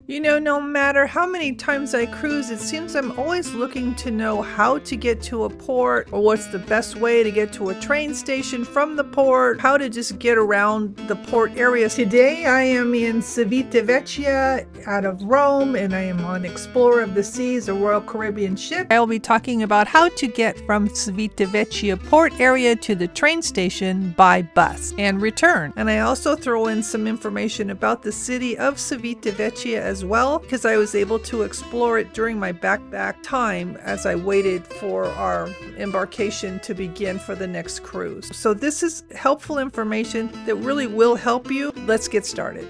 You know, no matter how many times I cruise, it seems I'm always looking to know how to get to a port, or what's the best way to get to a train station from the port, how to just get around the port area. Today I am in Civitavecchia out of Rome, and I am on Explorer of the Seas, a Royal Caribbean ship. I will be talking about how to get from Civitavecchia Port area to the train station by bus and return. And I also throw in some information about the city of Civitavecchia as well, because I was able to explore it during my backpack time as I waited for our embarkation to begin for the next cruise. So this is helpful information that really will help you. Let's get started.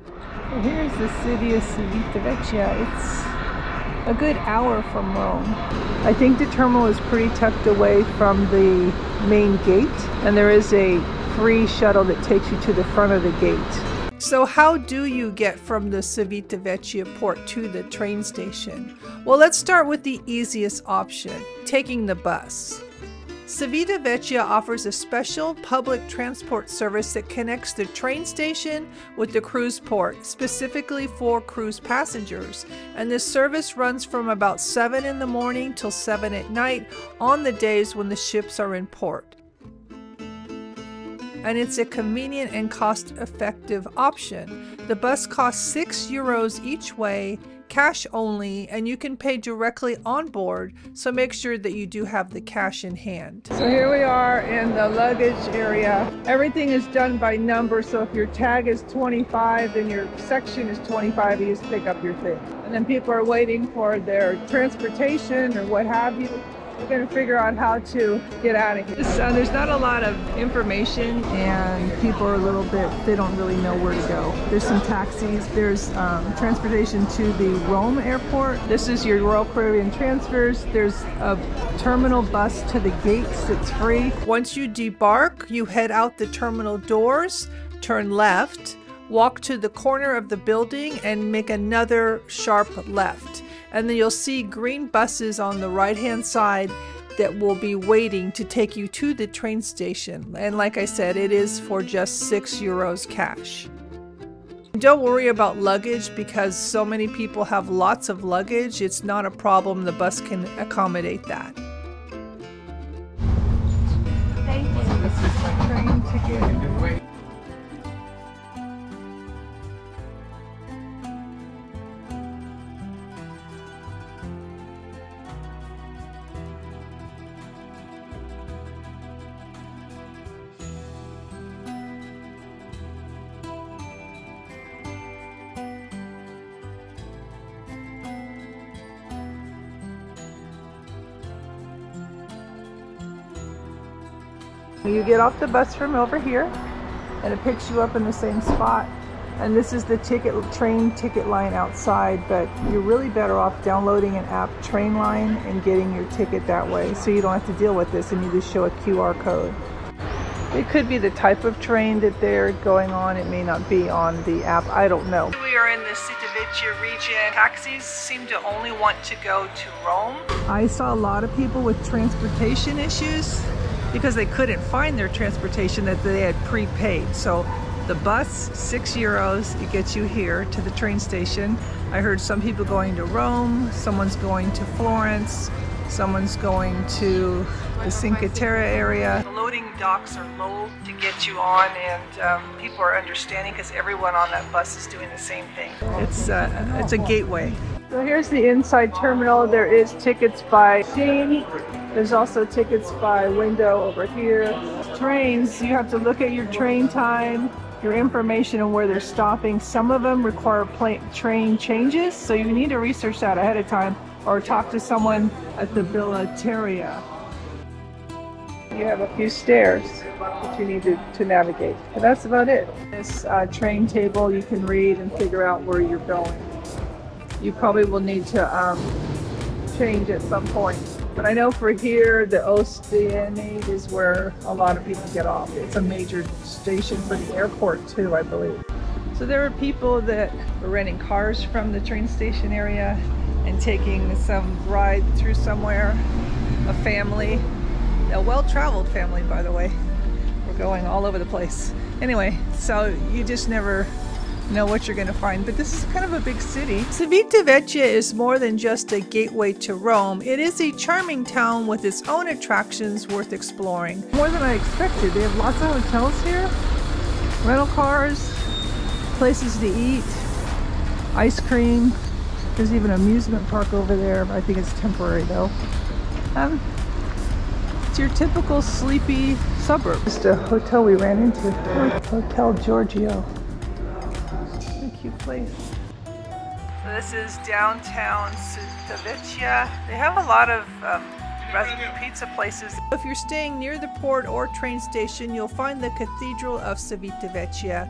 Well, here's the city of Civitavecchia. It's a good hour from Rome. I think the terminal is pretty tucked away from the main gate, and there is a free shuttle that takes you to the front of the gate. So how do you get from the Civitavecchia port to the train station? Well, let's start with the easiest option, taking the bus. Civitavecchia offers a special public transport service that connects the train station with the cruise port, specifically for cruise passengers. And this service runs from about 7 in the morning till 7 at night on the days when the ships are in port. And it's a convenient and cost-effective option. The bus costs 6 euros each way, cash only, and you can pay directly on board, so make sure that you do have the cash in hand. So here we are in the luggage area. Everything is done by number, so if your tag is 25 and your section is 25, you just pick up your thing. And then people are waiting for their transportation or what have you. We're going to figure out how to get out of here. There's not a lot of information, and people are a little bit, they don't really know where to go. There's some taxis. There's transportation to the Rome airport. This is your Royal Caribbean transfers. There's a terminal bus to the gates that's free. Once you debark, you head out the terminal doors, turn left, walk to the corner of the building, and make another sharp left. And then you'll see green buses on the right-hand side that will be waiting to take you to the train station. And like I said, it is for just 6 euros cash. Don't worry about luggage, because so many people have lots of luggage. It's not a problem. The bus can accommodate that. Thank you. This is my train ticket. You get off the bus from over here, and it picks you up in the same spot. And this is the train ticket line outside, but you're really better off downloading an app, Trainline, and getting your ticket that way, so you don't have to deal with this, and you just show a QR code. It could be the type of train that they're going on. It may not be on the app. I don't know. We are in the Civitavecchia region. Taxis seem to only want to go to Rome. I saw a lot of people with transportation issues because they couldn't find their transportation that they had prepaid. So the bus, 6 euros, it gets you here to the train station. I heard some people going to Rome, someone's going to Florence, someone's going to the Cinque Terre area. The loading docks are low to get you on, and people are understanding because everyone on that bus is doing the same thing. It's a gateway. So here's the inside terminal. There is tickets by scene. There's also tickets by window over here. Trains, you have to look at your train time, your information and where they're stopping. Some of them require train changes, so you need to research that ahead of time or talk to someone at the biblioteca. You have a few stairs that you need to navigate. And that's about it. This train table, you can read and figure out where you're going. You probably will need to change at some point. But I know for here, the Ostienate is where a lot of people get off. It's a major station for the airport too, I believe. So there are people that are renting cars from the train station area and taking some ride through somewhere. A family, a well-traveled family, by the way. We're going all over the place. Anyway, so you just never know what you're going to find, but this is kind of a big city. Civitavecchia is more than just a gateway to Rome. It is a charming town with its own attractions worth exploring. More than I expected. They have lots of hotels here, rental cars, places to eat, ice cream. There's even an amusement park over there. I think it's temporary though. It's your typical sleepy suburb. Just a hotel we ran into. Hotel Giorgio. Cute place. So this is downtown Civitavecchia. They have a lot of pizza places. If you're staying near the port or train station, you'll find the Cathedral of Civitavecchia.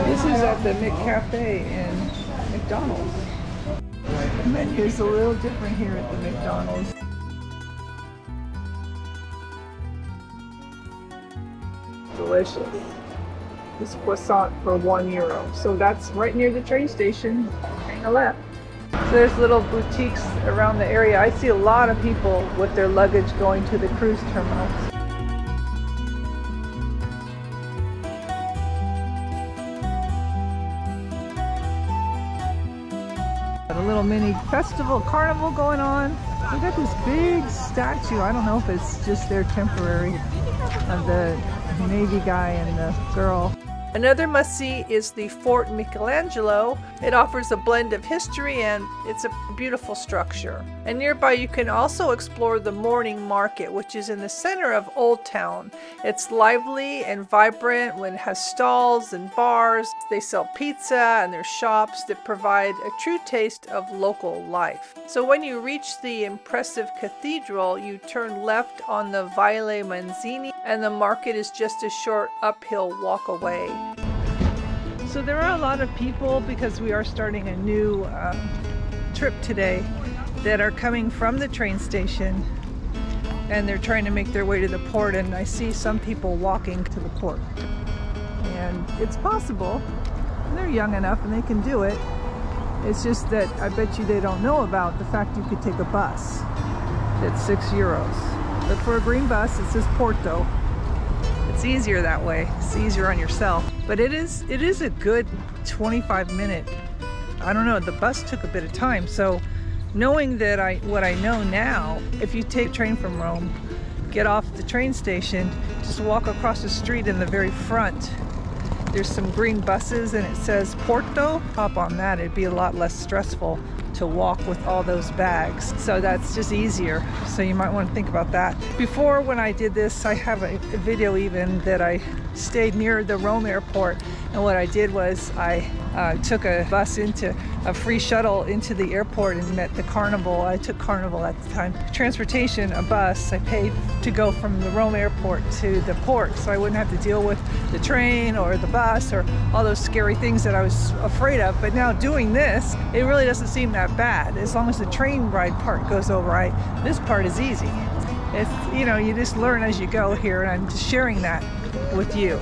This is at the McCafe in McDonald's. The menu is a little different here at the McDonald's. Delicious. This croissant for €1. So that's right near the train station. Hang a left. So there's little boutiques around the area. I see a lot of people with their luggage going to the cruise terminals. A little mini festival, carnival going on. We got this big statue. I don't know if it's just there temporary of the Navy guy and the girl. Another must-see is the Fort Michelangelo. It offers a blend of history and it's a beautiful structure. And nearby you can also explore the morning market, which is in the center of Old Town. It's lively and vibrant when it has stalls and bars. They sell pizza and there's shops that provide a true taste of local life. So when you reach the impressive cathedral, you turn left on the Viale Manzini and the market is just a short uphill walk away. So there are a lot of people, because we are starting a new trip today, that are coming from the train station and they're trying to make their way to the port, and I see some people walking to the port. And it's possible, and they're young enough and they can do it. It's just that I bet you they don't know about the fact you could take a bus that's €6. But for a green bus, it says Porto. It's easier that way. It's easier on yourself. But it is a good 25-minute. I don't know, the bus took a bit of time. So knowing that what I know now, if you take a train from Rome, get off the train station, just walk across the street in the very front. There's some green buses and it says Porto. Hop on that, it'd be a lot less stressful to walk with all those bags. So that's just easier. So you might want to think about that. Before, when I did this, I have a video even that I stayed near the Rome airport, and what I did was I took a bus into a free shuttle into the airport and met the Carnival. I took Carnival at the time. Transportation, a bus, I paid to go from the Rome airport to the port, so I wouldn't have to deal with the train or the bus or all those scary things that I was afraid of. But now doing this, it really doesn't seem that bad. As long as the train ride part goes over right, this part is easy. It's, you know, you just learn as you go here, and I'm just sharing that with you.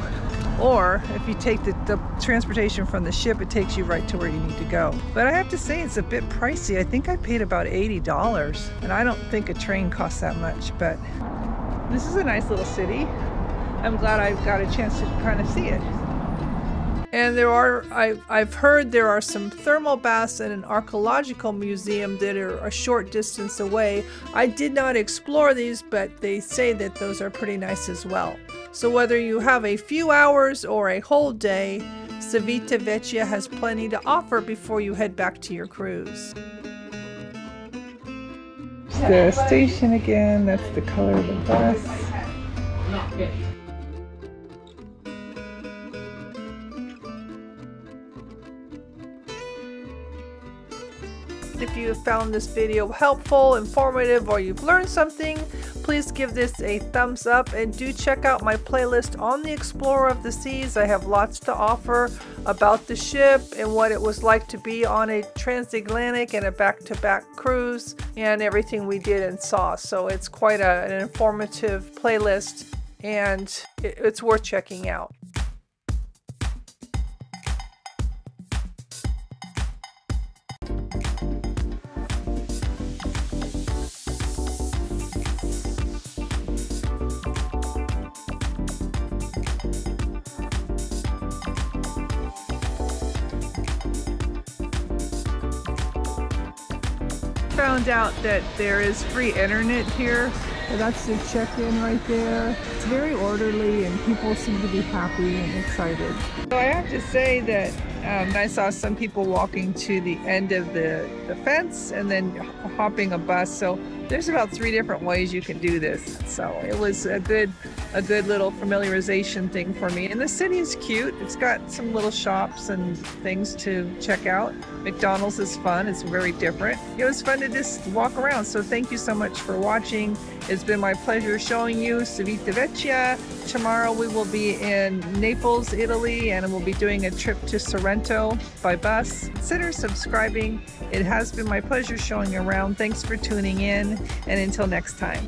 Or if you take the transportation from the ship, it takes you right to where you need to go. But I have to say, it's a bit pricey. I think I paid about $80, and I don't think a train costs that much, but this is a nice little city. I'm glad I got a chance to kind of see it. And I've heard there are some thermal baths and an archaeological museum that are a short distance away. I did not explore these, but they say that those are pretty nice as well. So whether you have a few hours or a whole day, Civitavecchia has plenty to offer before you head back to your cruise. The station again, that's the color of the bus. If you have found this video helpful, informative, or you've learned something, please please give this a thumbs up and do check out my playlist on the Explorer of the Seas. I have lots to offer about the ship and what it was like to be on a transatlantic and a back-to-back cruise and everything we did and saw. So it's quite an informative playlist and it's worth checking out. Found out that there is free internet here. So that's the check-in right there. It's very orderly and people seem to be happy and excited. So I have to say that I saw some people walking to the end of the fence and then hopping a bus. So there's about 3 different ways you can do this. So it was a good little familiarization thing for me. And the city is cute. It's got some little shops and things to check out. McDonald's is fun. It's very different. It was fun to just walk around. So thank you so much for watching. It's been my pleasure showing you Civitavecchia. Tomorrow we will be in Naples, Italy, and we'll be doing a trip to Sorrento by bus. Consider subscribing. It has been my pleasure showing you around. Thanks for tuning in, and until next time.